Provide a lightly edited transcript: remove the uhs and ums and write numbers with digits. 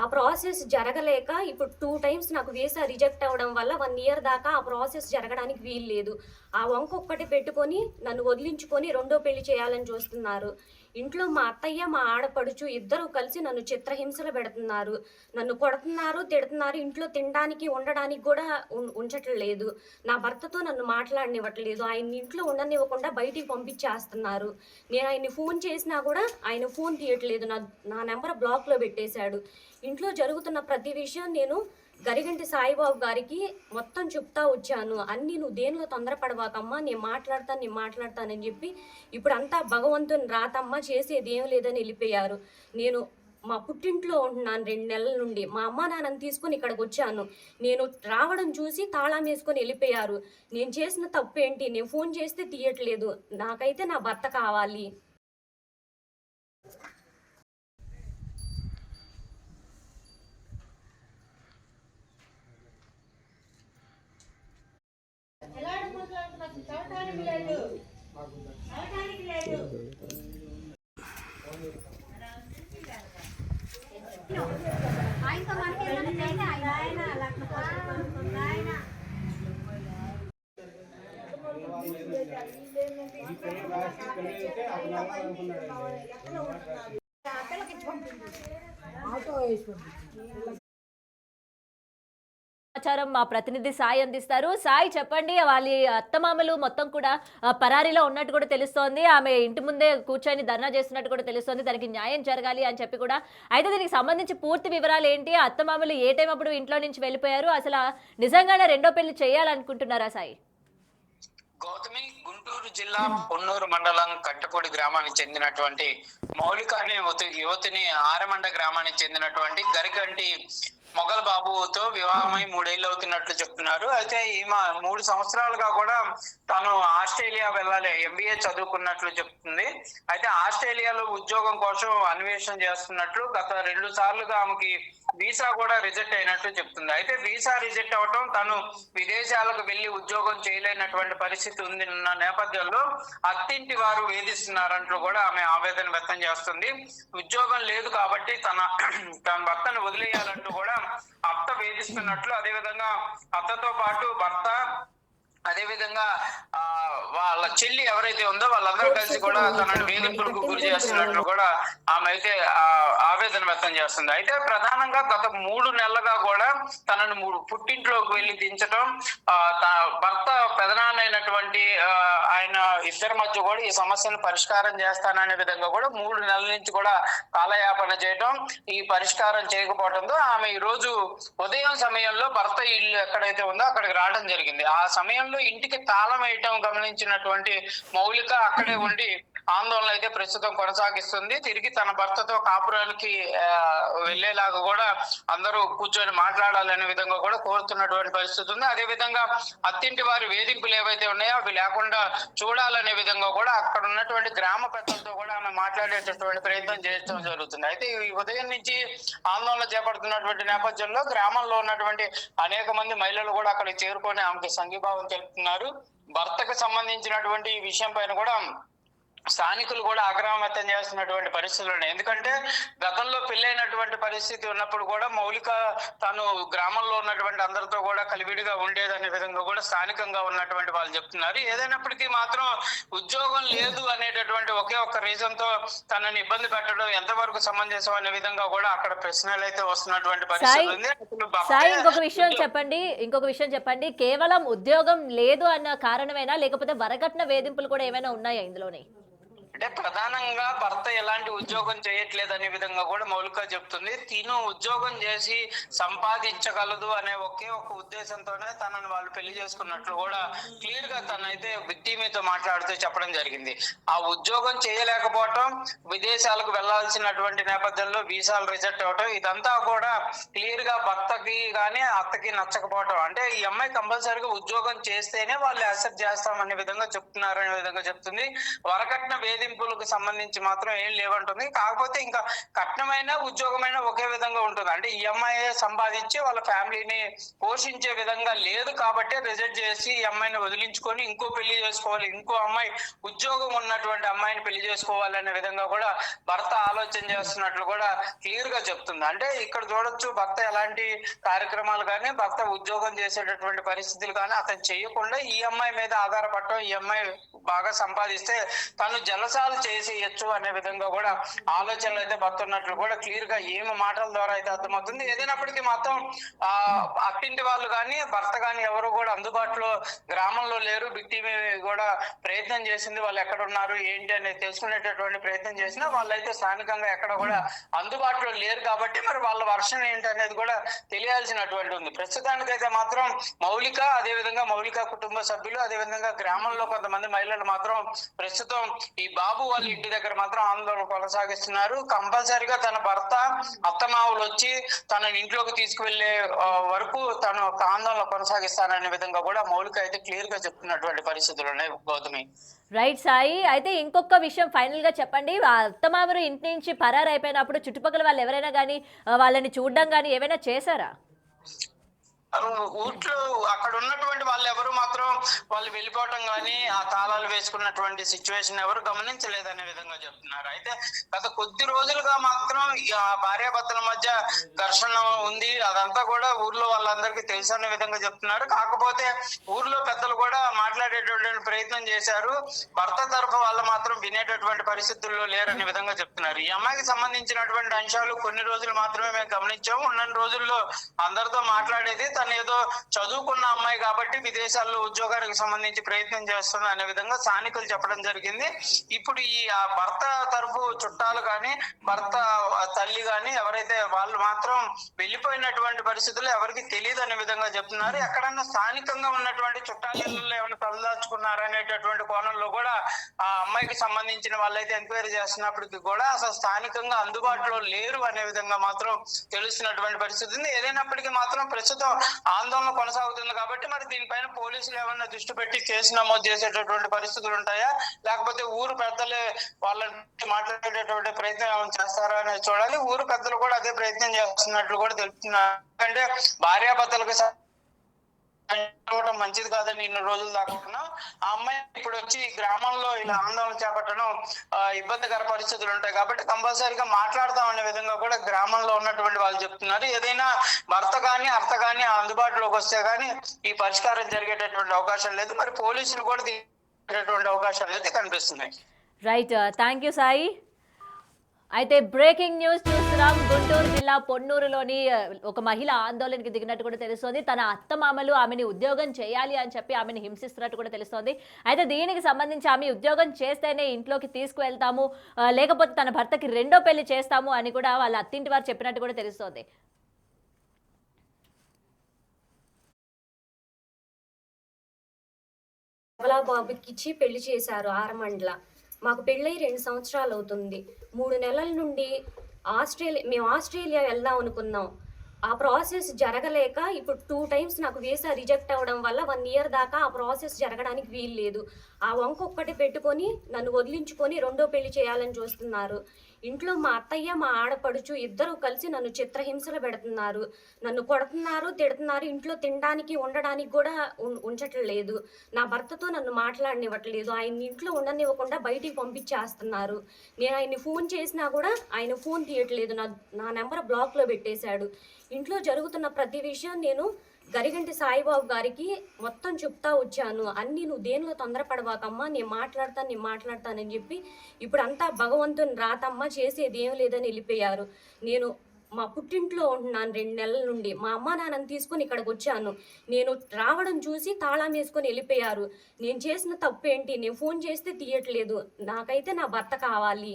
ఆ ప్రాసెస్ జరగలేక ఇప్పుడు 2 టైమ్స్ నాకు వీసా రిజెక్ట్ అవ్వడం వల్ల 1 ఇయర్ దాకా ఆ ప్రాసెస్ జరగడానికి వీల్లేదు. ఆ వంక ఒక్కటి పెట్టుకొని నన్ను వదిలించుకొని రెండో పెళ్లి చేయాలని చూస్తున్నారు. ఇంట్లో మా అత్తయ్య, మా ఆడపడుచు ఇద్దరూ కలిసి నన్ను చిత్రహింసలు పెడుతున్నారు. నన్ను కొడుతున్నారు, తిడుతున్నారు. ఇంట్లో తినడానికి, ఉండడానికి గూడా ఉంచట్లేదు. నా భర్తతో నన్ను మాట్లాడనివ్వట్లేదు. ఆయన్ని ఇంట్లో ఉండనివ్వకుండా బయటికి పంపించేస్తున్నారు. నేను ఆయన్ని ఫోన్ చేసినా గూడా ఆయన ఫోన్ తీయట్లేదు. నా నా నంబర్ బ్లాక్‌లో పెట్టేశాడు. ఇంట్లో జరుగుతున్న ప్రతి విషయం నేను గరిగంటి సాయిబాబు గారికి మొత్తం చెప్తా వచ్చాను. అన్నీ "నువ్వు దేనిలో తొందరపడబాకమ్మా, నేను మాట్లాడతానని చెప్పి ఇప్పుడంతా భగవంతుని రాతమ్మ, చేసేదేం లేదని వెళ్ళిపోయారు. నేను మా పుట్టింట్లో ఉంటున్నాను 2 నెలల నుండి. మా అమ్మ నాన్నని తీసుకొని ఇక్కడికొచ్చాను. నేను రావడం చూసి తాళం వేసుకొని వెళ్ళిపోయారు. నేను చేసిన తప్పేంటి? నేను ఫోన్ చేస్తే తీయట్లేదు. నాకైతే నా భర్త కావాలి. సమాచారం మా ప్రతినిధి సాయి అందిస్తారు. సాయి చెప్పండి, వాళ్ళ అత్తమామలు మొత్తం కూడా పరారీలో ఉన్నట్టు కూడా తెలుస్తోంది. ఆమె ఇంటి ముందే కూర్చొని ధర్నా చేస్తున్నట్టు కూడా తెలుస్తోంది. దానికి న్యాయం జరగాలి అని చెప్పి కూడా. అయితే దీనికి సంబంధించి పూర్తి వివరాలు ఏంటి? అత్తమామలు ఏ టైం అప్పుడు ఇంట్లో నుంచి వెళ్ళిపోయారు? అసలు నిజంగానే రెండో పెళ్లి చేయాలనుకుంటున్నారా సాయి? గౌతమి, గుంటూరు జిల్లా పొన్నూరు మండలం కట్టపూడి గ్రామానికి చెందినటువంటి మౌలిక అనే యువతిని ఆరమండ గ్రామానికి చెందినటువంటి గరికంటి మొగల్ బాబుతో వివాహమై 3 ఏళ్ళు అవుతున్నట్లు చెప్తున్నారు. అయితే ఈమె 3 సంవత్సరాలుగా కూడా తను ఆస్ట్రేలియా వెళ్ళాలి, MBA చదువుకున్నట్లు చెప్తుంది. అయితే ఆస్ట్రేలియాలో ఉద్యోగం కోసం అన్వేషణ చేస్తున్నట్లు, గత 2 సార్లుగా ఆమెకి వీసా కూడా రిజెక్ట్ అయినట్లు చెప్తుంది. అయితే వీసా రిజెక్ట్ అవటం, తను విదేశాలకు వెళ్లి ఉద్యోగం చేయలేనటువంటి పరిస్థితి ఉన్న నేపథ్యంలో అత్తింటి వారు వేధిస్తున్నారంటూ కూడా ఆమె ఆవేదన వ్యక్తం చేస్తుంది. ఉద్యోగం లేదు కాబట్టి తన భర్తను వదిలేయాలంటూ కూడా అత్త వేధిస్తున్నట్లు, అదేవిధంగా అత్తతో పాటు భర్త, అదేవిధంగా వాళ్ళ చెల్లి ఎవరైతే ఉందో వాళ్ళందరూ కలిసి కూడా తనని వేధింపులకు గురి చేస్తున్నట్లు కూడా ఆమె అయితే ఆవేదన వ్యక్తం చేస్తుంది. అయితే ప్రధానంగా గత 3 నెలలుగా కూడా తనను పుట్టింట్లోకి వెళ్లి దించడం, భర్త పెదనాన్న అయినటువంటి ఆయన ఇద్దరి మధ్య కూడా ఈ సమస్యను పరిష్కారం చేస్తాననే విధంగా కూడా 3 నెలల నుంచి కూడా కాలయాపన చేయడం, ఈ పరిష్కారం చేయకపోవడంతో ఆమె ఈ రోజు ఉదయం సమయంలో భర్త ఇల్లు ఎక్కడైతే ఉందో అక్కడికి రావడం జరిగింది. ఆ సమయంలో ఇంటికి తాళం వేయటం గమనించినటువంటి మౌలిక అక్కడే ఉండి ఆందోళన అయితే ప్రస్తుతం కొనసాగిస్తుంది. తిరిగి తన భర్తతో కాపురానికి వెళ్లేలాగా కూడా అందరూ కూర్చొని మాట్లాడాలనే విధంగా కూడా కోరుతున్నటువంటి పరిస్థితి ఉంది. అదే విధంగా అత్తింటి వారి వేధింపులు ఏవైతే ఉన్నాయో అవి లేకుండా చూడాలనే విధంగా కూడా అక్కడ ఉన్నటువంటి గ్రామ పెద్దలతో కూడా ఆమె మాట్లాడేటటువంటి ప్రయత్నం చేయడం జరుగుతుంది. అయితే ఈ ఉదయం నుంచి ఆందోళన చేపడుతున్నటువంటి నేపథ్యంలో గ్రామంలో ఉన్నటువంటి అనేక మంది మహిళలు కూడా అక్కడికి చేరుకొని ఆమెకి సంఘీభావం తెలుపుతున్నారు. భర్తకు సంబంధించినటువంటి ఈ విషయం పైన కూడా స్థానికులు కూడా ఆగ్రహం వ్యక్తం చేస్తున్నటువంటి పరిస్థితులు ఉన్నాయి. ఎందుకంటే గతంలో పెళ్ళైనటువంటి పరిస్థితి ఉన్నప్పుడు కూడా మౌలిక తను గ్రామంలో ఉన్నటువంటి అందరితో కూడా కలివిడిగా ఉండేదనే విధంగా కూడా స్థానికంగా ఉన్నటువంటి వాళ్ళు చెప్తున్నారు. ఏదైనప్పటికీ మాత్రం ఉద్యోగం లేదు అనేటటువంటి ఒకే ఒక్క రీజన్ తో తనని ఇబ్బంది పెట్టడం ఎంతవరకు సమంజసం అనే విధంగా కూడా అక్కడ ప్రశ్నలు అయితే వస్తున్నటువంటి పరిస్థితి ఉంది. సాయి, ఇంకొక విషయం చెప్పండి, కేవలం ఉద్యోగం లేదు అన్న కారణమేనా, లేకపోతే వరకట్న వేధింపులు కూడా ఏమైనా ఉన్నాయా ఇందులోనే? అంటే ప్రధానంగా భర్త ఎలాంటి ఉద్యోగం చేయట్లేదు అనే విధంగా కూడా మౌలిక చెప్తుంది. తిను ఉద్యోగం చేసి సంపాదించగలదు అనే ఒకే ఒక ఉద్దేశంతోనే తనని వాళ్ళు పెళ్లి చేసుకున్నట్లు కూడా క్లియర్ గా తనైతే టీవీతో మాట్లాడుతూ చెప్పడం జరిగింది. ఆ ఉద్యోగం చేయలేకపోవటం, విదేశాలకు వెళ్లాల్సినటువంటి నేపథ్యంలో వీసాలు రిజెక్ట్ అవటం, ఇదంతా కూడా క్లియర్ గా భర్తకి గానీ అత్తకి నచ్చకపోవటం. అంటే ఈ అమ్మాయి కంపల్సరీగా ఉద్యోగం చేస్తేనే వాళ్ళు యాక్సెప్ట్ చేస్తామనే విధంగా చెప్తున్నారు అనే విధంగా చెప్తుంది. వరకట్న వేధింపులు చెల్లింపులకు సంబంధించి మాత్రం ఏం లేవంటుంది. కాకపోతే ఇంకా కట్నమైన ఉద్యోగమైన ఒకే విధంగా ఉంటుంది. అంటే ఈ అమ్మాయి సంపాదించి వాళ్ళ ఫ్యామిలీని పోషించే విధంగా లేదు కాబట్టి రిజెక్ట్ చేసి ఈ అమ్మాయిని వదిలించుకొని ఇంకో పెళ్లి చేసుకోవాలి, ఇంకో అమ్మాయి ఉద్యోగం ఉన్నటువంటి అమ్మాయిని పెళ్లి చేసుకోవాలనే విధంగా కూడా భర్త ఆలోచన చేస్తున్నట్లు కూడా క్లియర్ గా చెప్తుంది. అంటే ఇక్కడ చూడొచ్చు, భర్త ఎలాంటి కార్యక్రమాలు కానీ, భర్త ఉద్యోగం చేసేటటువంటి పరిస్థితులు కానీ అతను చేయకుండా ఈ అమ్మాయి మీద ఆధారపడటం, ఈ అమ్మాయి బాగా సంపాదిస్తే తను జలసాలు చేసేయచ్చు అనే విధంగా కూడా ఆలోచనలు అయితే భర్త ఉన్నట్లు కూడా క్లియర్ గా ఏమి మాటల ద్వారా అయితే అర్థమవుతుంది. ఏదైనప్పటికీ మాత్రం అత్తింటి వాళ్ళు కానీ భర్త కానీ ఎవరు కూడా అందుబాటులో గ్రామంలో లేరు. బిట్టి కూడా ప్రయత్నం చేసింది, వాళ్ళు ఎక్కడ ఉన్నారు ఏంటి అనేది తెలుసుకునేటటువంటి ప్రయత్నం చేసినా వాళ్ళైతే స్థానికంగా ఎక్కడ కూడా అందుబాటులో లేరు. కాబట్టి మరి వాళ్ళ వర్షం ఏంటి అనేది కూడా తెలియాల్సినటువంటి ఉంది. ప్రస్తుతానికైతే మాత్రం మౌలిక, అదేవిధంగా మౌలిక కుటుంబ సభ్యులు, అదేవిధంగా గ్రామంలో కొంతమంది మహిళలు మాత్రం ప్రస్తుతం ఈ బాబు వాళ్ళ ఇంటి దగ్గర మాత్రం ఆందోళన కొనసాగిస్తున్నారు. కంపల్సరిగా తన భర్త అత్తమావులు వచ్చి తన ఇంట్లోకి తీసుకువెళ్లే వరకు తను ఆందోళన కొనసాగిస్తాననే విధంగా కూడా మౌలిక అయితే క్లియర్ గా చెప్తున్నటువంటి పరిస్థితులు ఉన్నాయి. గౌతమి. రైట్ సాయి, అయితే ఇంకొక విషయం ఫైనల్ గా చెప్పండి. అత్తమామరు ఇంటి నుంచి పరారు అయిపోయినప్పుడు చుట్టుపక్కల వాళ్ళు ఎవరైనా కానీ వాళ్ళని చూడడం కానీ ఏమైనా చేశారా? ఊట్లో అక్కడ ఉన్నటువంటి వాళ్ళు ఎవరు మాత్రం వాళ్ళు వెళ్ళిపోవటం కానీ ఆ తాళాలు వేసుకున్నటువంటి సిచ్యువేషన్ ఎవరు గమనించలేదనే విధంగా చెప్తున్నారు. అయితే గత కొద్ది రోజులుగా మాత్రం భార్యాభర్తల మధ్య ఘర్షణ ఉంది, అదంతా కూడా ఊర్లో వాళ్ళందరికీ తెలుసు అనే విధంగా చెప్తున్నారు. కాకపోతే ఊర్లో పెద్దలు కూడా మాట్లాడేటటువంటి ప్రయత్నం చేశారు. భర్త తరఫు వాళ్ళు మాత్రం వినేటటువంటి పరిస్థితుల్లో లేరనే విధంగా చెప్తున్నారు. ఈ అమ్మాయికి సంబంధించినటువంటి అంశాలు కొన్ని రోజులు మాత్రమే మేము గమనించాము. ఉన్న రోజుల్లో అందరితో మాట్లాడేది, తను ఏదో చదువుకున్న అమ్మాయి కాబట్టి విదేశాల్లో ఉద్యోగానికి సంబంధించి ప్రయత్నం చేస్తున్నా అనే విధంగా స్థానికులు చెప్పడం జరిగింది. ఇప్పుడు ఈ భర్త తరఫు చుట్టాలు కానీ భర్త తల్లి కానీ ఎవరైతే వాళ్ళు మాత్రం వెళ్ళిపోయినటువంటి పరిస్థితులు ఎవరికి తెలియదు అనే విధంగా చెప్తున్నారు. ఎక్కడన్నా స్థానికంగా ఉన్నటువంటి చుట్టాల ఇళ్ళలో ఏమైనా తలదాచుకున్నారనేటటువంటి కోణంలో కూడా ఆ అమ్మాయికి సంబంధించిన వాళ్ళైతే ఎంక్వైరీ చేస్తున్నప్పటికీ కూడా అసలు స్థానికంగా అందుబాటులో లేరు అనే విధంగా మాత్రం తెలుస్తున్నటువంటి పరిస్థితి ఉంది. ఏదైనప్పటికీ మాత్రం ప్రస్తుతం ఆందోళన కొనసాగుతుంది కాబట్టి మరి దీనిపైన పోలీసులు ఏమన్నా దృష్టి పెట్టి కేసు నమోదు చేసేటటువంటి పరిస్థితులు ఉంటాయా, లేకపోతే ఊరు పెద్దలే వాళ్ళని మాట్లాడేటటువంటి ప్రయత్నం ఏమైనా చేస్తారా అనేది చూడాలి. ఊరు పెద్దలు కూడా అదే ప్రయత్నం చేస్తున్నట్లు కూడా తెలుస్తున్నారు. ఎందుకంటే భార్యాభర్తలకు మంచిది కాదని ఇన్ని రోజులు దాకా ఆ అమ్మాయి ఇప్పుడు వచ్చి గ్రామంలో ఇలా ఆందోళన చేపట్టడం ఇబ్బందికర పరిస్థితులు ఉంటాయి కాబట్టి కంపల్సరీగా మాట్లాడతాం అనే విధంగా కూడా గ్రామంలో ఉన్నటువంటి వాళ్ళు చెప్తున్నారు. ఏదైనా భర్త కానీ అత్త కానీ అందుబాటులోకి వస్తే కానీ ఈ పరిష్కారం జరిగేటటువంటి అవకాశం లేదు. మరి పోలీసులు కూడా తీసేటటువంటి అవకాశాలు అయితే కనిపిస్తున్నాయి. Right, thank you Sai. అయితే బ్రేకింగ్ న్యూస్ చూస్తున్నాం. గుంటూరు జిల్లా పొన్నూరులోని ఒక మహిళ ఆందోళనకి దిగినట్టు కూడా తెలుస్తోంది. తన అత్తమామలు ఆమెని ఉద్యోగం చేయాలి అని చెప్పి ఆమెను హింసిస్తున్నట్టు కూడా తెలుస్తోంది. అయితే దీనికి సంబంధించి ఆమె ఉద్యోగం చేస్తేనే ఇంట్లోకి తీసుకువెళ్తాము, లేకపోతే తన భర్తకి రెండో పెళ్లి చేస్తాము అని కూడా వాళ్ళ అత్తింటి వారు చెప్పినట్టు కూడా తెలుస్తోంది. బాబుకి ఇచ్చి పెళ్లి చేశారు ఆరమండల. మాకు పెళ్ళై 2 సంవత్సరాలు అవుతుంది. 3 నెలల నుండి మేము ఆస్ట్రేలియా వెళ్దాం అనుకున్నాం. ఆ ప్రాసెస్ జరగలేక ఇప్పుడు 2 టైమ్స్ నాకు వీసా రిజెక్ట్ అవ్వడం వల్ల 1 ఇయర్ దాకా ఆ ప్రాసెస్ జరగడానికి వీలు లేదు. ఆ వంక ఒక్కటి పెట్టుకొని నన్ను వదిలించుకొని రెండో పెళ్లి చేయాలని చూస్తున్నారు. ఇంట్లో మా అత్తయ్య మా ఆడపడుచు ఇద్దరు కలిసి నన్ను చిత్రహింసలు పెడుతున్నారు. నన్ను కొడుతున్నారు, తిడుతున్నారు. ఇంట్లో తినడానికి ఉండడానికి కూడా ఉంచట్లేదు. నా భర్తతో నన్ను మాట్లాడనివ్వట్లేదు. ఆయన ఇంట్లో ఉండనివ్వకుండా బయటికి పంపించేస్తున్నారు. నేను ఆయన్ని ఫోన్ చేసినా కూడా ఆయన ఫోన్ తీయట్లేదు. నా నెంబర్ బ్లాక్లో పెట్టేశాడు. ఇంట్లో జరుగుతున్న ప్రతి విషయం నేను గరిగంటి సాయిబాబు గారికి మొత్తం చెప్తా వచ్చాను. అన్నీ నువ్వు దేనిలో తొందరపడవాకమ్మా, నేను మాట్లాడతానని చెప్పి ఇప్పుడు అంతా భగవంతుని రాతమ్మ, చేసేది ఏం లేదని వెళ్ళిపోయారు. నేను మా పుట్టింట్లో ఉంటున్నాను 2 నెలల నుండి. మా అమ్మ నాన్నని తీసుకొని ఇక్కడికి వచ్చాను. నేను రావడం చూసి తాళం వేసుకొని వెళ్ళిపోయారు. నేను చేసిన తప్పు ఏంటి? నేను ఫోన్ చేస్తే తీయట్లేదు. నాకైతే నా భర్త కావాలి.